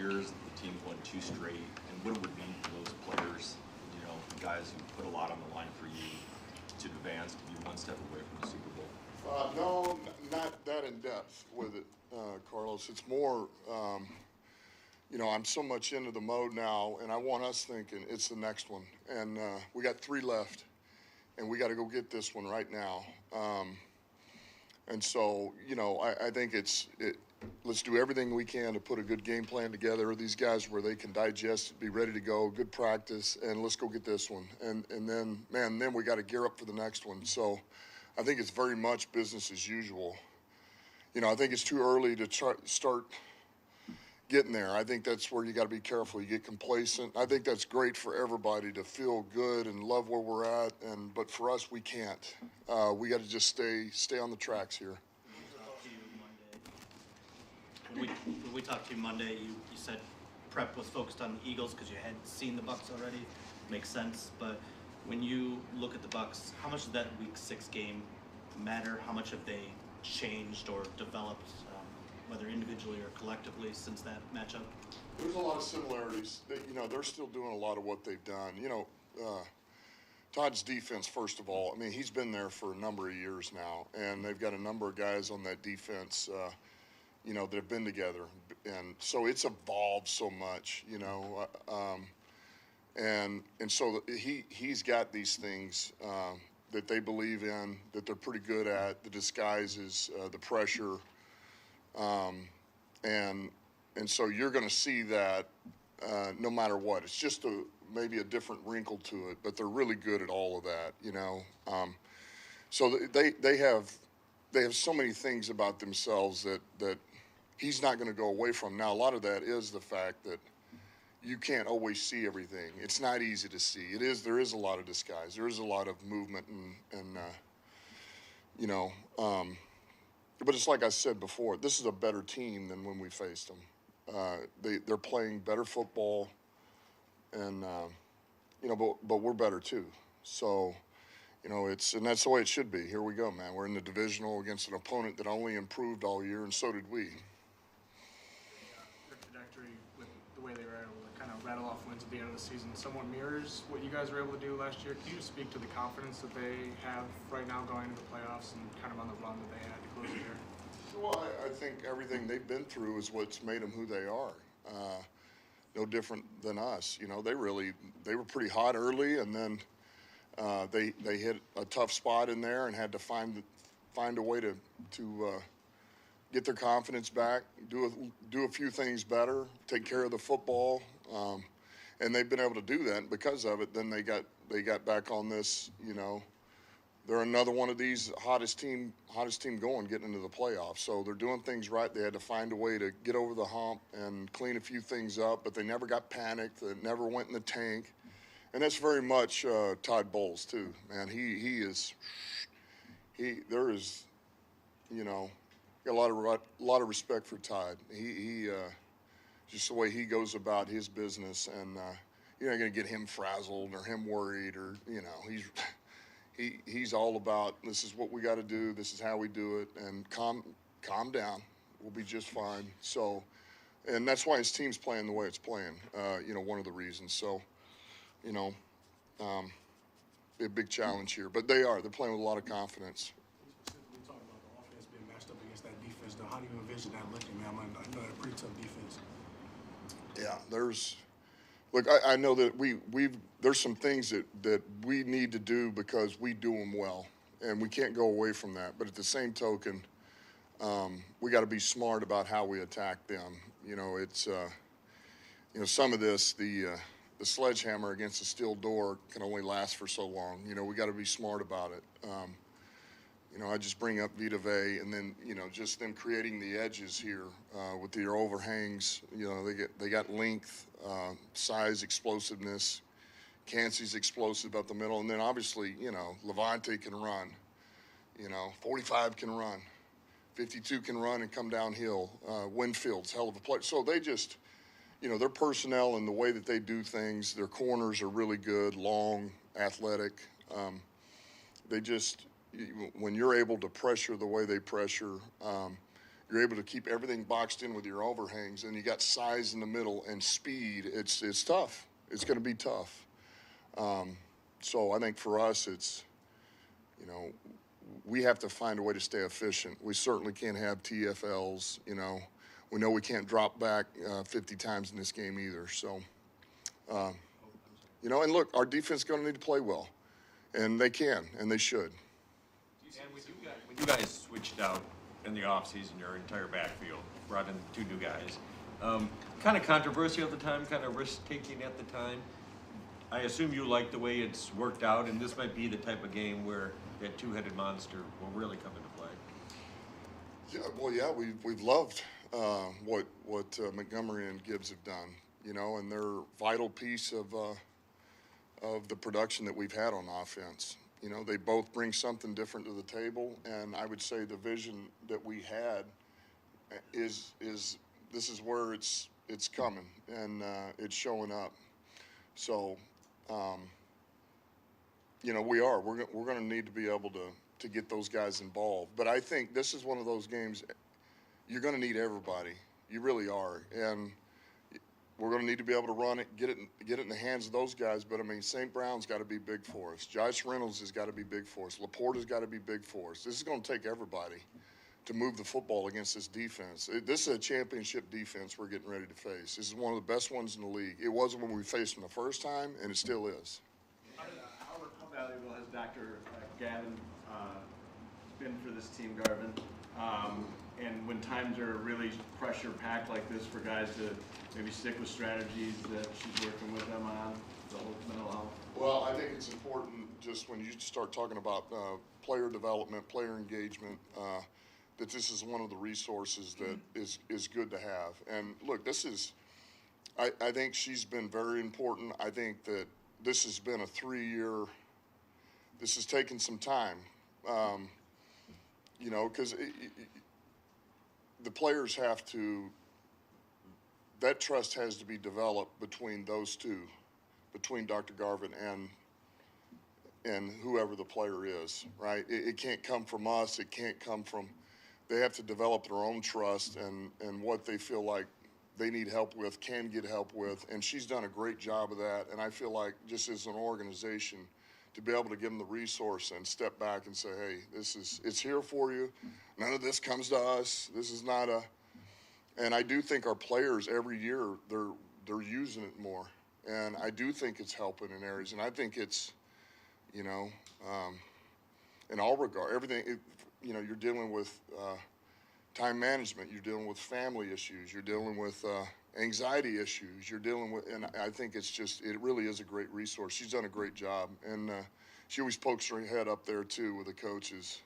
years the team's won 2 straight, and what it would mean for those players, you know, the guys who put a lot on the line for you to advance, to be one step away from the Super Bowl? No, not that in depth with it, Carlos. It's more, you know, I'm so much into the mode now, and I want us thinking it's the next one. And we got 3 left, and we got to go get this one right now. And so, you know, I think let's do everything we can to put a good game plan together. These guys where they can digest it, be ready to go, good practice, and let's go get this one. And then, man, then we got to gear up for the next one. So I think it's very much business as usual. You know, I think it's too early to start getting there. I think that's where you got to be careful. You get complacent. I think that's great for everybody to feel good and love where we're at. But for us, we can't. We got to just stay on the tracks here. When we talked to you Monday, you said prep was focused on the Eagles because you had seen the Bucs already. Makes sense. But when you look at the Bucs, how much did that Week 6 game matter? How much have they changed or developed, whether individually or collectively, since that matchup? There's a lot of similarities. You know, they're still doing a lot of what they've done. You know, Todd's defense, first of all, I mean, he's been there for a number of years now, and they've got a number of guys on that defense, you know, that have been together. And so it's evolved so much, you know. And so he's got these things that they believe in, that they're pretty good at, the disguises, the pressure. And so you're going to see that no matter what. It's just maybe a different wrinkle to it, but they're really good at all of that, you know. So they have so many things about themselves that he's not going to go away from. Now, a lot of that is the fact that you can't always see everything. It's not easy to see. There is a lot of disguise. There is a lot of movement and you know, but it's like I said before, this is a better team than when we faced them. They're playing better football, and you know, but we're better too. So, you know, and that's the way it should be. Here we go, man. We're in the divisional against an opponent that only improved all year, and so did we. Their trajectory with the way they were able to kind of rattle off wins at the end of the season somewhat mirrors what you guys were able to do last year. Can you just speak to the confidence that they have right now going into the playoffs and kind of on the run that they had to close the year? Well, I think everything they've been through is what's made them who they are. No different than us. You know, they were pretty hot early, and then they hit a tough spot in there and had to find a way to get their confidence back, do a few things better, take care of the football, and they've been able to do that. And because of it, then they got back on this. You know, they're another one of these hottest team going, getting into the playoffs. So they're doing things right. They had to find a way to get over the hump and clean a few things up, but they never got panicked. They never went in the tank. And that's very much Todd Bowles too, man. There is, you know, got a lot of respect for Todd. He just the way he goes about his business, and you're not going to get him frazzled or him worried, or you know, he's all about, this is what we got to do, this is how we do it, and calm down, we'll be just fine. So, and that's why his team's playing the way it's playing. You know, one of the reasons. So, you know, a big challenge here, but they're playing with a lot of confidence. We talked about the offense being matched up against that defense, though. How do you envision that looking, man? I know they're a pretty tough defense. Yeah, look, I know that there's some things that we need to do because we do them well, and we can't go away from that. But at the same token, we got to be smart about how we attack them. You know, it's you know, some of this, the sledgehammer against a steel door can only last for so long. You know, we got to be smart about it. You know, I just bring up Vita Vea, and then, you know, just them creating the edges here with their overhangs. You know, they got length, size, explosiveness. Cansey's explosive up the middle, and then obviously, you know, Levante can run. You know, 45 can run, 52 can run and come downhill. Winfield's hell of a player. So they just, you know, their personnel and the way that they do things, their corners are really good, long, athletic. They just, when you're able to pressure the way they pressure, you're able to keep everything boxed in with your overhangs, and you got size in the middle and speed. It's tough. It's going to be tough. So I think for us, it's, you know, we have to find a way to stay efficient. We certainly can't have TFLs, you know. We know we can't drop back 50 times in this game either. So, you know, and look, our defense is going to need to play well. And they can, and they should. And when you guys switched out in the offseason, your entire backfield, brought in 2 new guys, kind of controversial at the time, kind of risk-taking at the time. I assume you like the way it's worked out, and this might be the type of game where that two-headed monster will really come into play. Yeah, well, yeah, we've loved what Montgomery and Gibbs have done, you know, and they're a vital piece of the production that we've had on offense. You know, they both bring something different to the table, and I would say the vision that we had is this is where it's coming, and it's showing up. So, you know, we're going to need to be able to get those guys involved. But I think this is one of those games you're going to need everybody. You really are, and we're going to need to be able to run it, get it in the hands of those guys. But I mean, St. Brown's got to be big for us. Josh Reynolds has got to be big for us. Laporta's got to be big for us. This is going to take everybody to move the football against this defense. This is a championship defense we're getting ready to face. This is one of the best ones in the league. It wasn't when we faced them the first time, and it still is. How valuable has Dr. Gavin been for this team, Garvin? And when times are really pressure-packed like this, for guys to maybe stick with strategies that she's working with them on, the whole mental health? Well, I think it's important just when you start talking about player development, player engagement, that this is one of the resources that is good to have. And look, this is, I think she's been very important. I think that this has been a 3-year, this has taken some time, you know, because the players have to, that trust has to be developed between those two, between Dr. Garvin and whoever the player is, right? It can't come from us. It can't come from, they have to develop their own trust and what they feel like they need help with, can get help with. And she's done a great job of that. And I feel like just as an organization, to be able to give them the resource and step back and say, hey, it's here for you. None of this comes to us. This is not a, and I do think our players every year, they're using it more. And I do think it's helping in areas. And I think it's, you know, in all regard, everything, you know, you're dealing with time management, you're dealing with family issues, you're dealing with anxiety issues, you're dealing with, and I think it's just, it really is a great resource. She's done a great job, and she always pokes her head up there too with the coaches.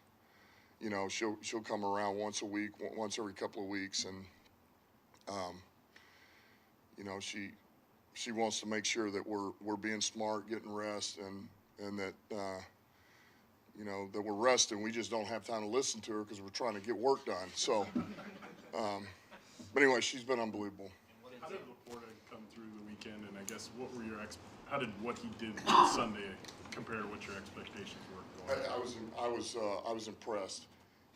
You know, she'll come around once a week, once every couple of weeks, and you know, she wants to make sure that we're being smart, getting rest, and that you know, that we're resting. We just don't have time to listen to her because we're trying to get work done. So, but anyway, she's been unbelievable. How did Laporta come through the weekend, and I guess what were your how did what he did Sunday compare to what your expectations were? I was impressed.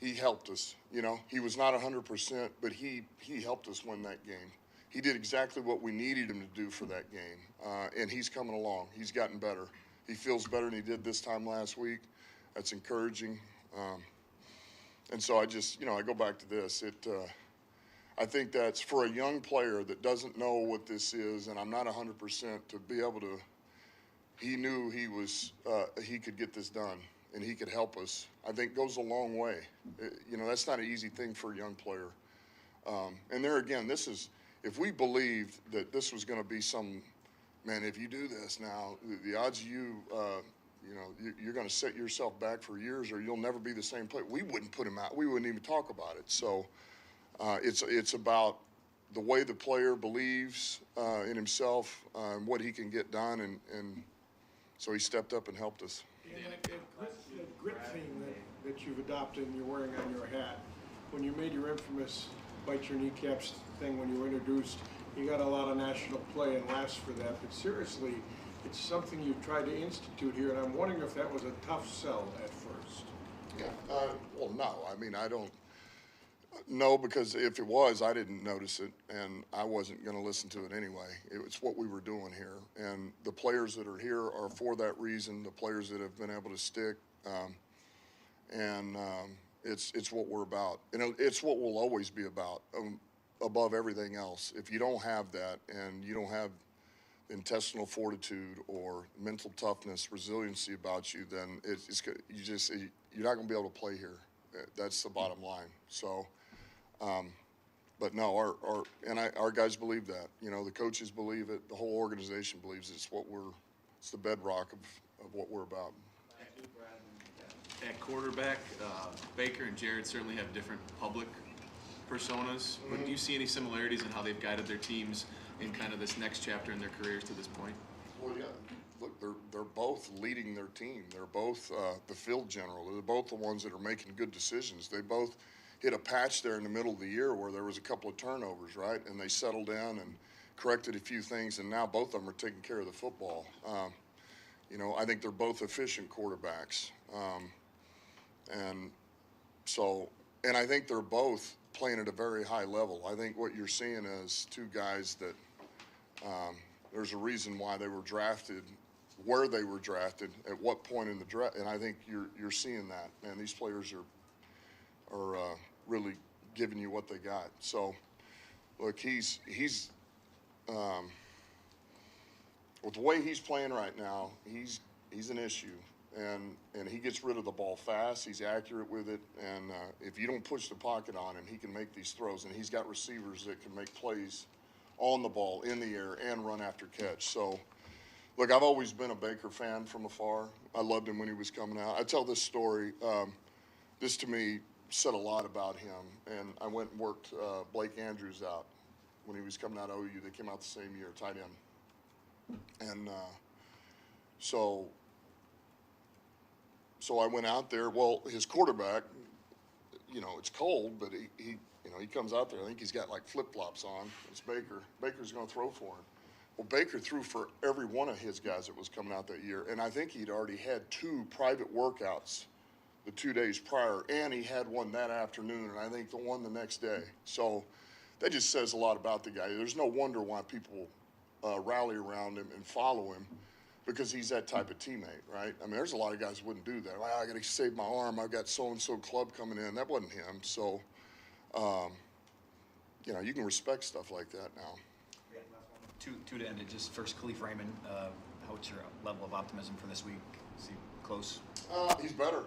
He helped us. You know, he was not 100%, but he helped us win that game. He did exactly what we needed him to do for that game, and he's coming along. He's gotten better. He feels better than he did this time last week. That's encouraging. And so I just, you know, I go back to this. I think that's for a young player that doesn't know what this is, and I'm not 100%, to be able to, he knew he could get this done and he could help us, I think goes a long way. You know, that's not an easy thing for a young player. And there again, this is, if we believed that this was going to be some, man, if you do this now, the odds of you, you know, you're going to set yourself back for years or you'll never be the same player. We wouldn't put him out. We wouldn't even talk about it. So it's about the way the player believes in himself, what he can get done, and so he stepped up and helped us. And that grit theme that you've adopted and you're wearing on your hat, when you made your infamous bite your kneecaps thing when you were introduced, you got a lot of national play and laughs for that. But seriously, it's something you've tried to institute here, and I'm wondering if that was a tough sell at first. Yeah. Well, no. I mean, I don't. No, because if it was, I didn't notice it, and I wasn't going to listen to it anyway. It's what we were doing here, and the players that are here are for that reason. The players that have been able to stick, and it's what we're about, and it's what we'll always be about, above everything else. If you don't have that, and you don't have intestinal fortitude or mental toughness, resiliency about you, then you're not going to be able to play here. That's the bottom line. So. But no, our guys believe that. You know, the coaches believe it. The whole organization believes it. It's the bedrock of what we're about. At quarterback, Baker and Jared certainly have different public personas. But do you see any similarities in how they've guided their teams in kind of this next chapter in their careers to this point? Well, yeah. Look, they're both leading their team. They're both the field general. They're both the ones that are making good decisions. They both hit a patch there in the middle of the year where there was a couple of turnovers, right? And they settled down and corrected a few things, and now both of them are taking care of the football. You know, I think they're both efficient quarterbacks. And I think they're both playing at a very high level. I think what you're seeing is two guys that there's a reason why they were drafted, where they were drafted, at what point in the draft, and I think you're seeing that. And these players are really giving you what they got. So, look, he's with the way he's playing right now, he's an issue, and he gets rid of the ball fast. He's accurate with it, and if you don't push the pocket on him, he can make these throws, and he's got receivers that can make plays on the ball, in the air, and run after catch. So, look, I've always been a Baker fan from afar. I loved him when he was coming out. I tell this story. This to me said a lot about him, and I went and worked Blake Andrews out when he was coming out of OU. They came out the same year, tight end. And so I went out there. Well, his quarterback, you know, it's cold, but he comes out there. I think he's got like flip-flops on. It's Baker. Baker's going to throw for him. Well, Baker threw for every one of his guys that was coming out that year, and I think he'd already had 2 private workouts the 2 days prior, and he had one that afternoon, and I think the one the next day. So that just says a lot about the guy. There's no wonder why people rally around him and follow him, because he's that type of teammate, right? I mean, there's a lot of guys who wouldn't do that. Well, I got to save my arm. I've got so-and-so club coming in. That wasn't him. So, you know, you can respect stuff like that now. Two to end it. Just first, Khalif Raymond, what's your level of optimism for this week? Is he close? He's better.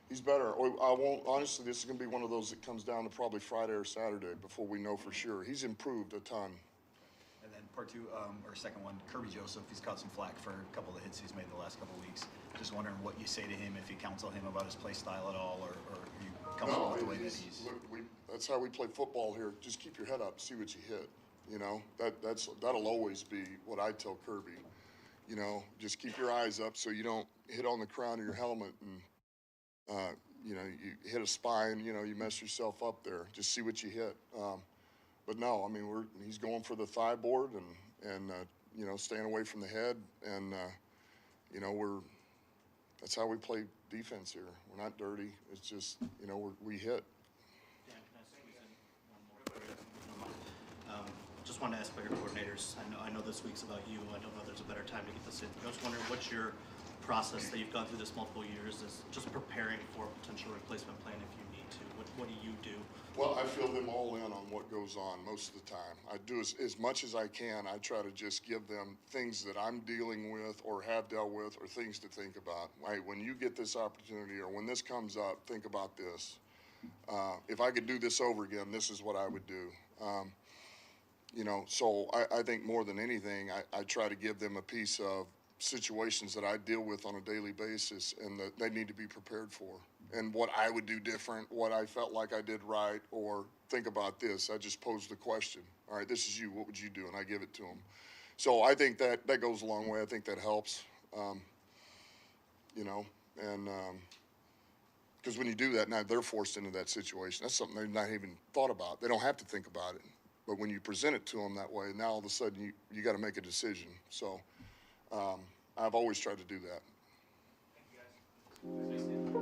He's better. I won't, honestly, this is going to be one of those that comes down to probably Friday or Saturday before we know for sure. He's improved a ton. And then part 2, or second one, Kirby Joseph, he's caught some flack for a couple of the hits he's made the last couple of weeks. Just wondering what you say to him, if you counsel him about his play style at all, or are you comfortable with the way that he's... Look, that's how we play football here. Just keep your head up, see what you hit. You know, that'll always be what I tell Kirby. You know, just keep your eyes up so you don't hit on the crown of your helmet and, you know, you hit a spine, you know, you mess yourself up there. Just see what you hit. But no, I mean, he's going for the thigh board and you know, staying away from the head. And, you know, that's how we play defense here. We're not dirty. It's just, you know, we hit. Dan, can I squeeze in one more for you, if you don't mind? Just want to ask about your coordinators. I know this week's about you. I don't know if there's a better time to get this in. I was wondering what's your process that you've gone through this multiple years is just preparing for a potential replacement plan if you need to. What do you do? Well, I fill them all in on what goes on most of the time. I do as much as I can. I try to just give them things that I'm dealing with or have dealt with or things to think about. Right? When you get this opportunity or when this comes up, think about this. If I could do this over again, this is what I would do. You know, so I think more than anything, I try to give them a piece of situations that I deal with on a daily basis and that they need to be prepared for. And what I would do different, what I felt like I did right, or think about this. I just posed the question. All right, this is you. What would you do? And I give it to them. So I think that goes a long way. I think that helps. You know, and because when you do that, now they're forced into that situation. That's something they've not even thought about. They don't have to think about it. But when you present it to them that way, now all of a sudden you got to make a decision. So I've always tried to do that. Thank you, guys.